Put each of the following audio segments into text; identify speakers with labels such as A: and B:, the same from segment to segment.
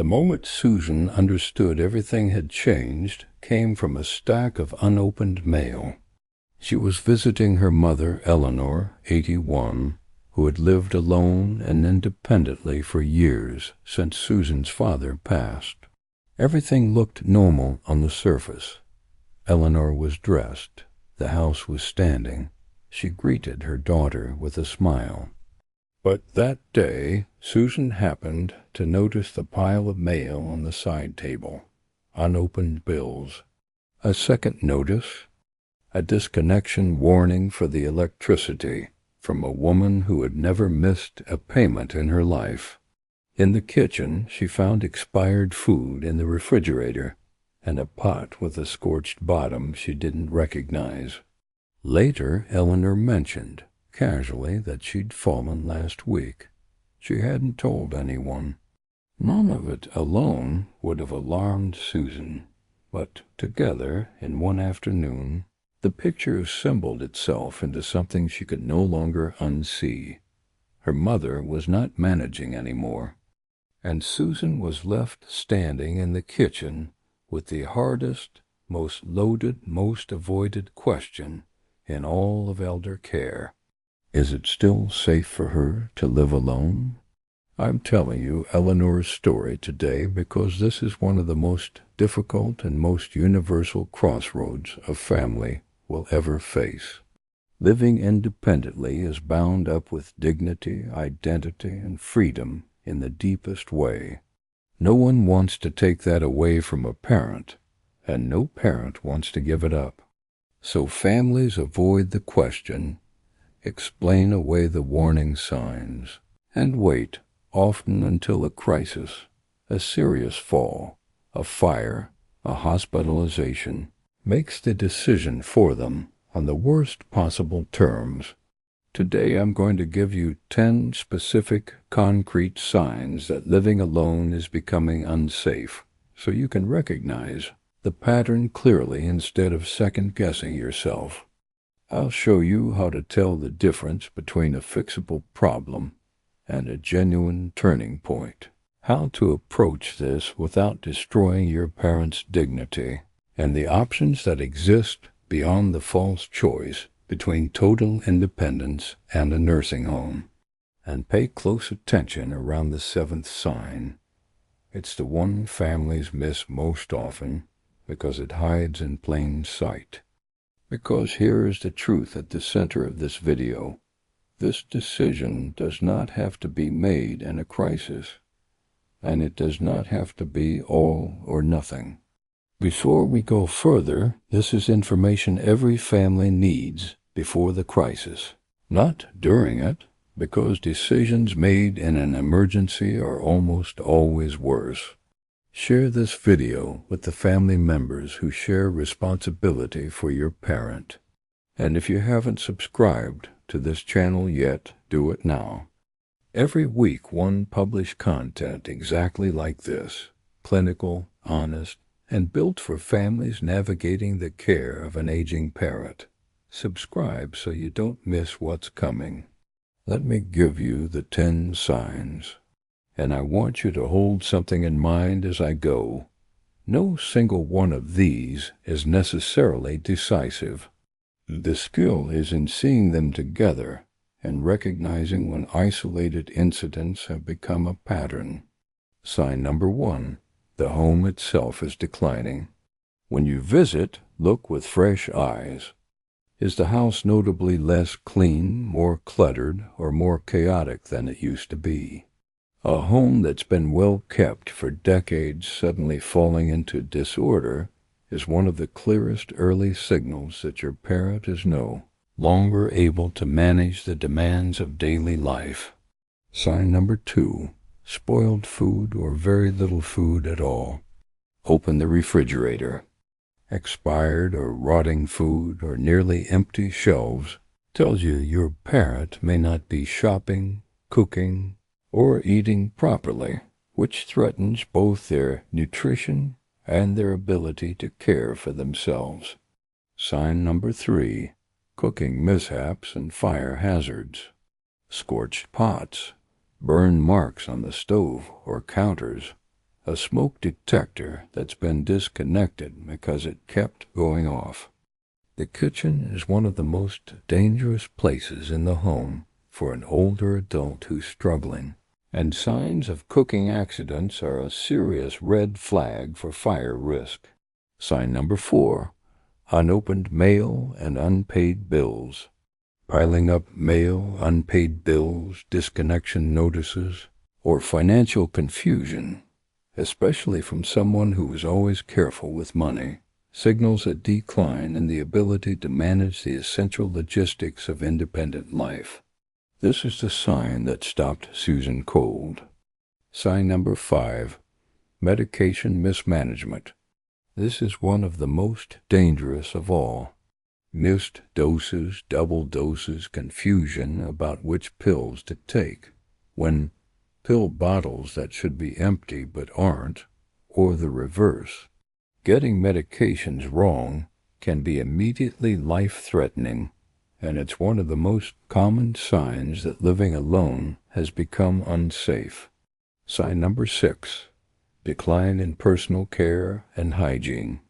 A: The moment Susan understood everything had changed came from a stack of unopened mail. She was visiting her mother, Eleanor, 81, who had lived alone and independently for years since Susan's father passed. Everything looked normal on the surface. Eleanor was dressed. The house was standing. She greeted her daughter with a smile. But that day, Susan happened to notice the pile of mail on the side table. Unopened bills. A second notice. A disconnection warning for the electricity from a woman who had never missed a payment in her life. In the kitchen, she found expired food in the refrigerator and a pot with a scorched bottom she didn't recognize. Later, Eleanor mentioned, casually, that she'd fallen last week. She hadn't told anyone. None of it alone would have alarmed Susan, but together, in one afternoon, the picture assembled itself into something she could no longer unsee. Her mother was not managing anymore, and Susan was left standing in the kitchen with the hardest, most loaded, most avoided question in all of elder care. Is it still safe for her to live alone? I'm telling you Eleanor's story today because this is one of the most difficult and most universal crossroads a family will ever face. Living independently is bound up with dignity, identity, and freedom in the deepest way. No one wants to take that away from a parent, and no parent wants to give it up. So families avoid the question, explain away the warning signs, and wait, often until a crisis, a serious fall, a fire, a hospitalization, makes the decision for them on the worst possible terms. Today I'm going to give you 10 specific, concrete signs that living alone is becoming unsafe, so you can recognize the pattern clearly instead of second-guessing yourself. I'll show you how to tell the difference between a fixable problem and a genuine turning point, how to approach this without destroying your parents' dignity, and the options that exist beyond the false choice between total independence and a nursing home. And pay close attention around the 7th sign. It's the one families miss most often because it hides in plain sight. Because here is the truth at the center of this video. This decision does not have to be made in a crisis, and it does not have to be all or nothing. Before we go further, this is information every family needs before the crisis, not during it, because decisions made in an emergency are almost always worse. Share this video with the family members who share responsibility for your parent. And if you haven't subscribed to this channel yet, do it now. Every week one publish content exactly like this, clinical, honest, and built for families navigating the care of an aging parent. Subscribe so you don't miss what's coming. Let me give you the 10 signs. And I want you to hold something in mind as I go. No single one of these is necessarily decisive. The skill is in seeing them together and recognizing when isolated incidents have become a pattern. Sign number 1. The home itself is declining. When you visit, look with fresh eyes. Is the house notably less clean, more cluttered, or more chaotic than it used to be? A home that's been well kept for decades suddenly falling into disorder is one of the clearest early signals that your parent is no longer able to manage the demands of daily life. Sign number 2. Spoiled food or very little food at all. Open the refrigerator. Expired or rotting food or nearly empty shelves tells you your parent may not be shopping, cooking, or eating properly, which threatens both their nutrition and their ability to care for themselves. Sign number 3. Cooking mishaps and fire hazards. Scorched pots, burn marks on the stove or counters, a smoke detector that's been disconnected because it kept going off. The kitchen is one of the most dangerous places in the home for an older adult who's struggling, and signs of cooking accidents are a serious red flag for fire risk. Sign number 4, unopened mail and unpaid bills. Piling up mail, unpaid bills, disconnection notices, or financial confusion, especially from someone who is always careful with money, signals a decline in the ability to manage the essential logistics of independent life. This is the sign that stopped Susan cold. Sign number 5, medication mismanagement. This is one of the most dangerous of all. Missed doses, double doses, confusion about which pills to take, when pill bottles that should be empty but aren't, or the reverse. Getting medications wrong can be immediately life-threatening, and it's one of the most common signs that living alone has become unsafe. Sign number 6, decline in personal care and hygiene.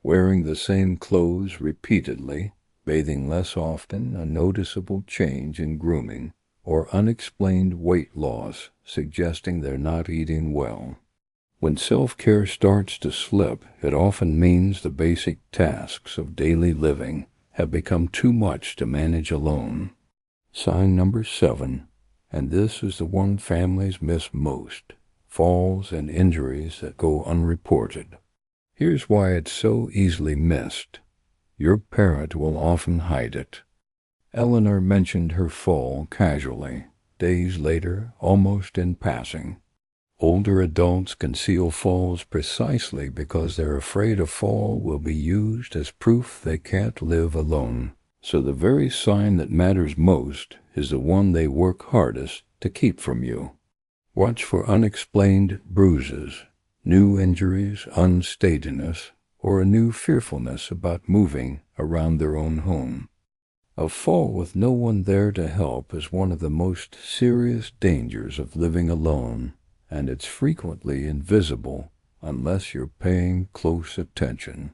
A: Wearing the same clothes repeatedly, bathing less often, a noticeable change in grooming, or unexplained weight loss suggesting they're not eating well. When self-care starts to slip, it often means the basic tasks of daily living have become too much to manage alone. Sign number 7, and this is the one families miss most: falls and injuries that go unreported. Here's why it's so easily missed. Your parent will often hide it. Eleanor mentioned her fall casually, days later, almost in passing. Older adults conceal falls precisely because they're afraid a fall will be used as proof they can't live alone. So the very sign that matters most is the one they work hardest to keep from you. Watch for unexplained bruises, new injuries, unsteadiness, or a new fearfulness about moving around their own home. A fall with no one there to help is one of the most serious dangers of living alone, and it's frequently invisible unless you're paying close attention.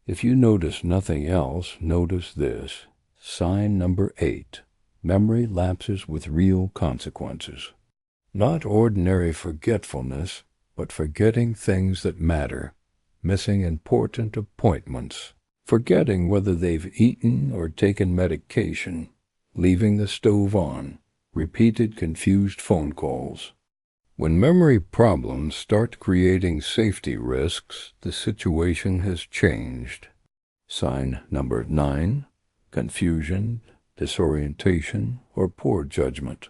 A: If you notice nothing else, notice this. Sign number 8, memory lapses with real consequences. Not ordinary forgetfulness, but forgetting things that matter, missing important appointments, forgetting whether they've eaten or taken medication, leaving the stove on, repeated confused phone calls. When memory problems start creating safety risks, the situation has changed. Sign number 9, confusion, disorientation, or poor judgment.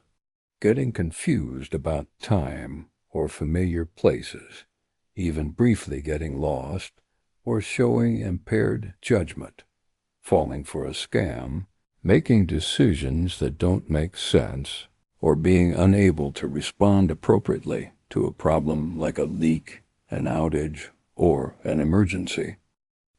A: Getting confused about time or familiar places, even briefly getting lost, or showing impaired judgment, falling for a scam, making decisions that don't make sense, or being unable to respond appropriately to a problem like a leak, an outage, or an emergency.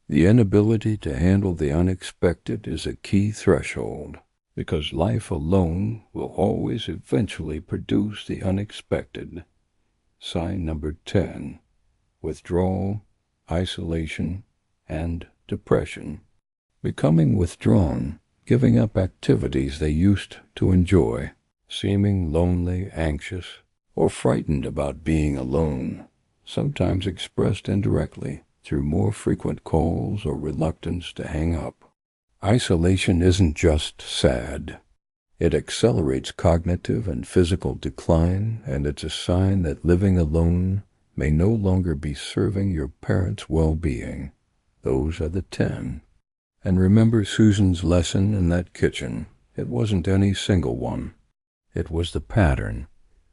A: The inability to handle the unexpected is a key threshold, because life alone will always eventually produce the unexpected. Sign number 10, withdrawal, isolation, and depression. Becoming withdrawn, giving up activities they used to enjoy, seeming lonely, anxious, or frightened about being alone, sometimes expressed indirectly through more frequent calls or reluctance to hang up. Isolation isn't just sad. It accelerates cognitive and physical decline, and it's a sign that living alone may no longer be serving your parents' well-being. Those are the 10. And remember Susan's lesson in that kitchen. It wasn't any single one. It was the pattern,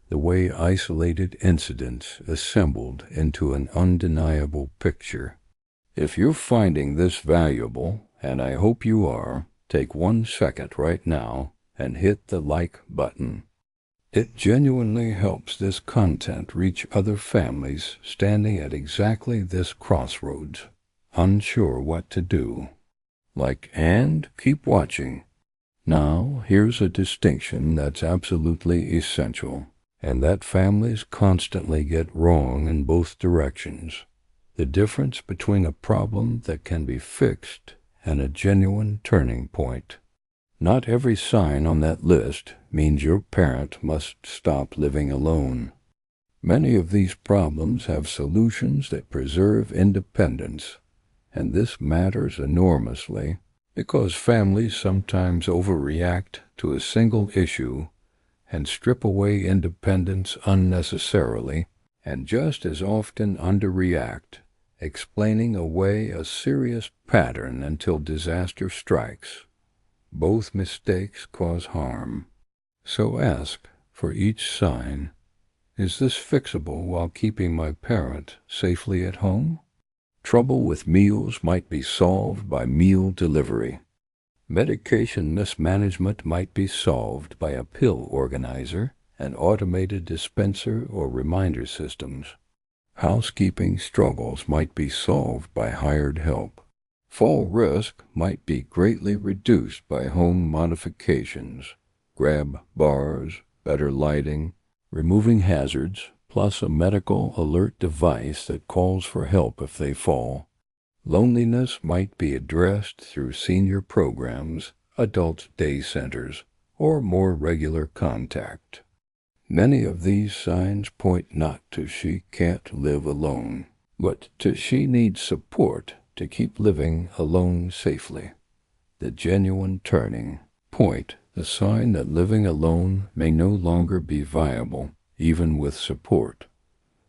A: the way isolated incidents assembled into an undeniable picture. If you're finding this valuable, and I hope you are, take 1 second right now and hit the like button. It genuinely helps this content reach other families standing at exactly this crossroads, unsure what to do. Like and keep watching. Now, here's a distinction that's absolutely essential. and that families constantly get wrong in both directions. The difference between a problem that can be fixed and a genuine turning point. Not every sign on that list means your parent must stop living alone. Many of these problems have solutions that preserve independence, and this matters enormously because families sometimes overreact to a single issue and strip away independence unnecessarily, and just as often underreact, explaining away a serious pattern until disaster strikes. Both mistakes cause harm. So ask for each sign, is this fixable while keeping my parent safely at home? Trouble with meals might be solved by meal delivery. Medication mismanagement might be solved by a pill organizer, an automated dispenser, or reminder systems. Housekeeping struggles might be solved by hired help. Fall risk might be greatly reduced by home modifications, grab bars, better lighting, removing hazards, plus a medical alert device that calls for help if they fall. Loneliness might be addressed through senior programs, adult day centers, or more regular contact. Many of these signs point not to she can't live alone, but to she needs support to keep living alone safely. The genuine turning point, the sign that living alone may no longer be viable, even with support,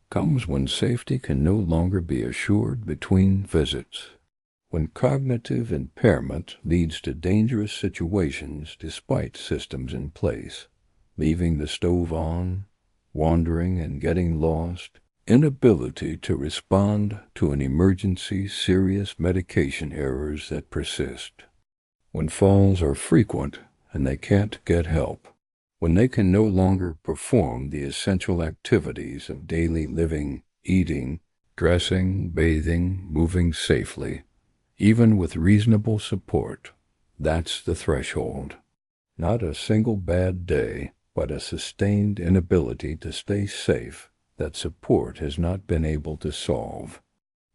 A: comes when safety can no longer be assured between visits. When cognitive impairment leads to dangerous situations despite systems in place, leaving the stove on, wandering and getting lost, inability to respond to an emergency, serious medication errors that persist. When falls are frequent and they can't get help, when they can no longer perform the essential activities of daily living, eating, dressing, bathing, moving safely, even with reasonable support, that's the threshold. Not a single bad day, but a sustained inability to stay safe that support has not been able to solve.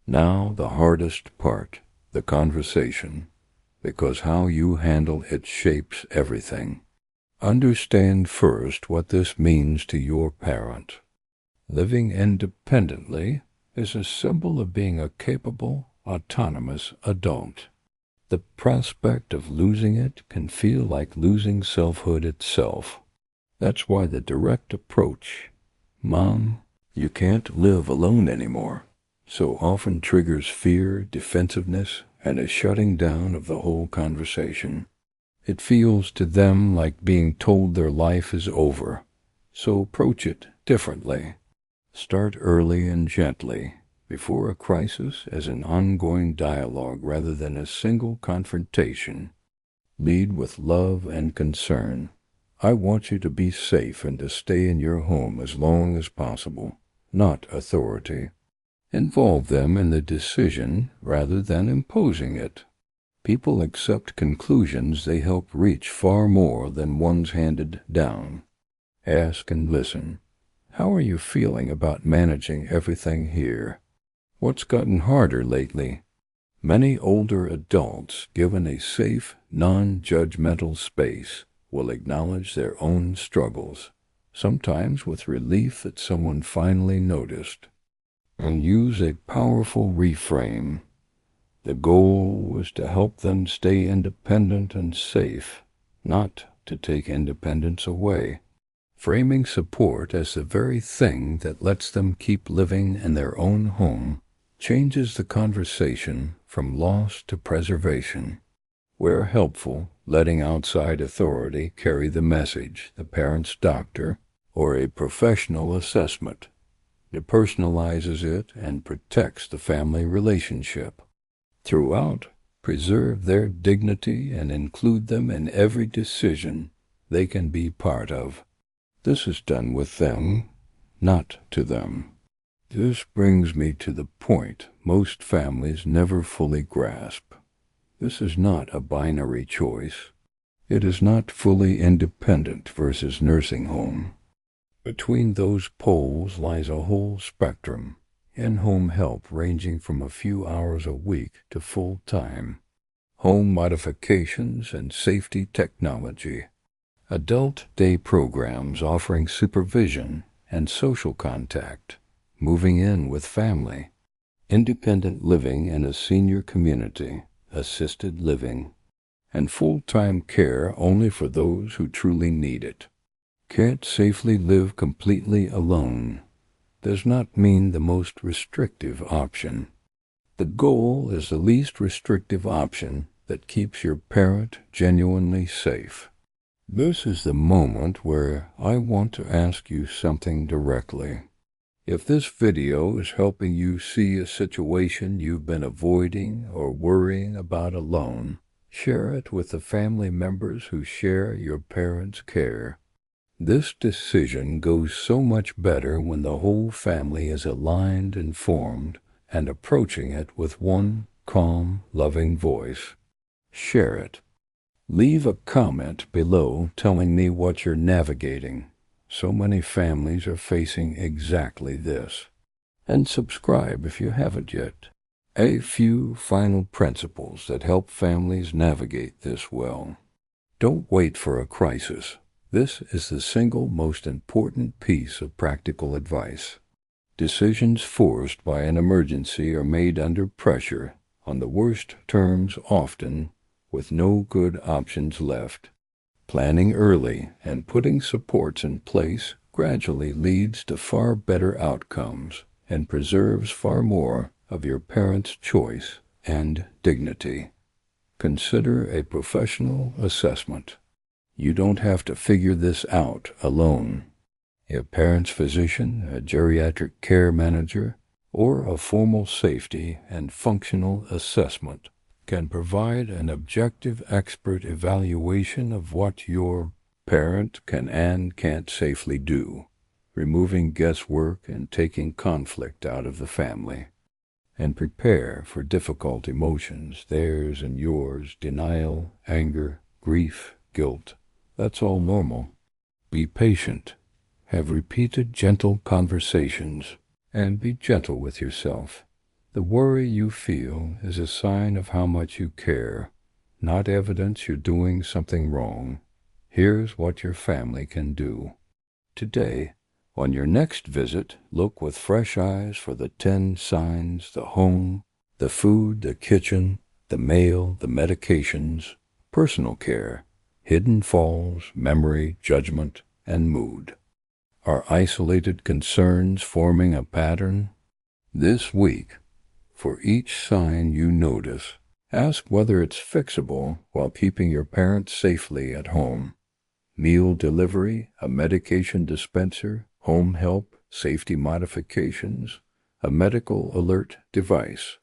A: Now the hardest part, the conversation, because how you handle it shapes everything. Understand first what this means to your parent. Living independently is a symbol of being a capable, autonomous adult. The prospect of losing it can feel like losing selfhood itself. That's why the direct approach, "Mom, you can't live alone anymore," so often triggers fear, defensiveness, and a shutting down of the whole conversation. It feels to them like being told their life is over, so approach it differently. Start early and gently, before a crisis, as an ongoing dialogue rather than a single confrontation. Lead with love and concern. I want you to be safe and to stay in your home as long as possible, not authority. Involve them in the decision rather than imposing it. People accept conclusions they help reach far more than ones handed down. Ask and listen. How are you feeling about managing everything here? What's gotten harder lately? Many older adults, given a safe, non-judgmental space, will acknowledge their own struggles, sometimes with relief that someone finally noticed, and use a powerful reframe. The goal was to help them stay independent and safe, not to take independence away. Framing support as the very thing that lets them keep living in their own home changes the conversation from loss to preservation. Where helpful, letting outside authority carry the message, the parent's doctor, or a professional assessment. It personalizes it and protects the family relationship. Throughout, preserve their dignity and include them in every decision they can be part of. This is done with them, not to them. This brings me to the point most families never fully grasp. This is not a binary choice. It is not fully independent versus nursing home. Between those poles lies a whole spectrum, in-home help ranging from a few hours a week to full-time, home modifications and safety technology, adult day programs offering supervision and social contact, moving in with family, independent living in a senior community, assisted living, and full-time care only for those who truly need it. Can't safely live completely alone does not mean the most restrictive option. The goal is the least restrictive option that keeps your parent genuinely safe. This is the moment where I want to ask you something directly. If this video is helping you see a situation you've been avoiding or worrying about alone, share it with the family members who share your parents' care. This decision goes so much better when the whole family is aligned and formed and approaching it with one calm, loving voice. Share it. Leave a comment below telling me what you're navigating. So many families are facing exactly this. And subscribe if you haven't yet. A few final principles that help families navigate this well. Don't wait for a crisis. This is the single most important piece of practical advice. Decisions forced by an emergency are made under pressure, on the worst terms often, with no good options left. Planning early and putting supports in place gradually leads to far better outcomes and preserves far more of your parents' choice and dignity. Consider a professional assessment. You don't have to figure this out alone. A parent's physician, a geriatric care manager, or a formal safety and functional assessment can provide an objective expert evaluation of what your parent can and can't safely do, removing guesswork and taking conflict out of the family. And prepare for difficult emotions, theirs and yours, denial, anger, grief, guilt. That's all normal. Be patient. Have repeated gentle conversations, and be gentle with yourself. The worry you feel is a sign of how much you care, not evidence you're doing something wrong. Here's what your family can do. Today, on your next visit, look with fresh eyes for the 10 signs: the home, the food, the kitchen, the mail, the medications, personal care, hidden falls, memory, judgment, and mood. Are isolated concerns forming a pattern? This week, for each sign you notice, ask whether it's fixable while keeping your parents safely at home. Meal delivery, a medication dispenser, home help, safety modifications, a medical alert device.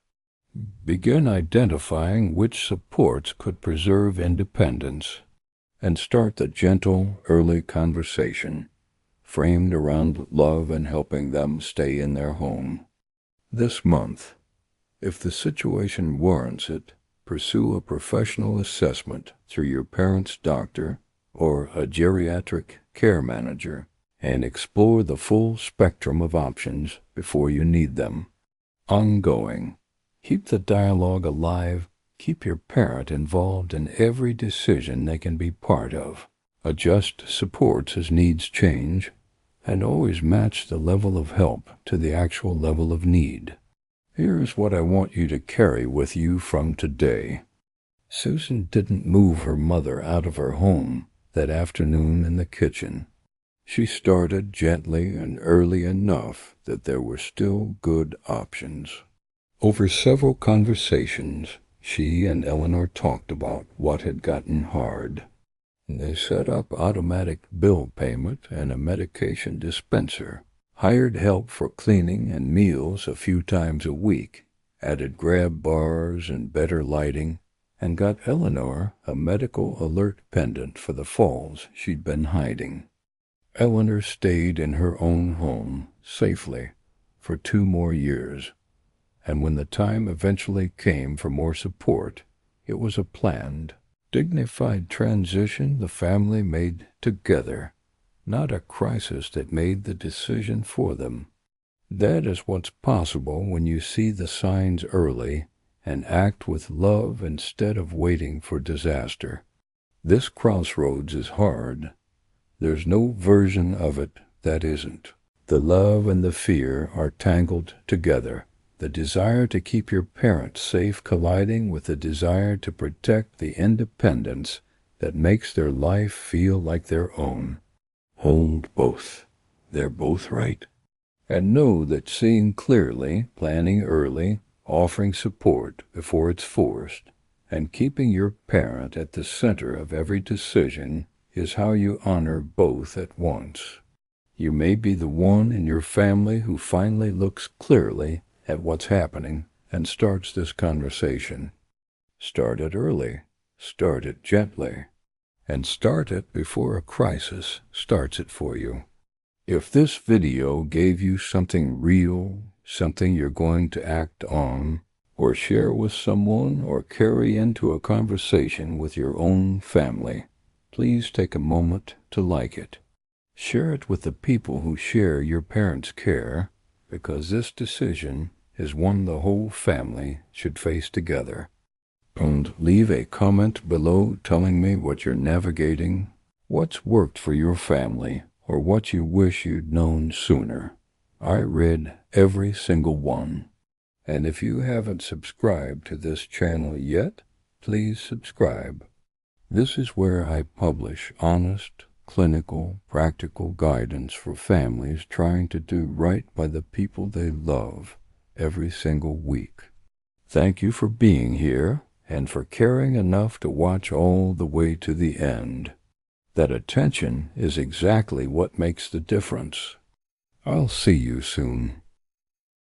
A: Begin identifying which supports could preserve independence, and start the gentle, early conversation, framed around love and helping them stay in their home. This month, if the situation warrants it, pursue a professional assessment through your parent's doctor or a geriatric care manager, and explore the full spectrum of options before you need them. Ongoing. Keep the dialogue alive. Keep your parent involved in every decision they can be part of. Adjust supports as needs change, and always match the level of help to the actual level of need. Here's what I want you to carry with you from today. Susan didn't move her mother out of her home that afternoon in the kitchen. She started gently and early enough that there were still good options. Over several conversations, she and Eleanor talked about what had gotten hard. They set up automatic bill payment and a medication dispenser, hired help for cleaning and meals a few times a week, added grab bars and better lighting, and got Eleanor a medical alert pendant for the falls she'd been hiding. Eleanor stayed in her own home, safely, for 2 more years, and when the time eventually came for more support, it was a planned, dignified transition the family made together, not a crisis that made the decision for them. That is what's possible when you see the signs early and act with love instead of waiting for disaster. This crossroads is hard. There's no version of it that isn't. The love and the fear are tangled together. The desire to keep your parents safe colliding with the desire to protect the independence that makes their life feel like their own. Hold both. They're both right. And know that seeing clearly, planning early, offering support before it's forced, and keeping your parent at the center of every decision is how you honor both at once. You may be the one in your family who finally looks clearly at what's happening and starts this conversation. Start it early. Start it gently. And start it before a crisis starts it for you. If this video gave you something real, something you're going to act on, or share with someone, or carry into a conversation with your own family, please take a moment to like it. Share it with the people who share your parents' care, because this decision is one the whole family should face together. And leave a comment below telling me what you're navigating, what's worked for your family, or what you wish you'd known sooner. I read every single one. And if you haven't subscribed to this channel yet, please subscribe. This is where I publish honest, clinical, practical guidance for families trying to do right by the people they love every single week. Thank you for being here and for caring enough to watch all the way to the end. That attention is exactly what makes the difference. I'll see you soon.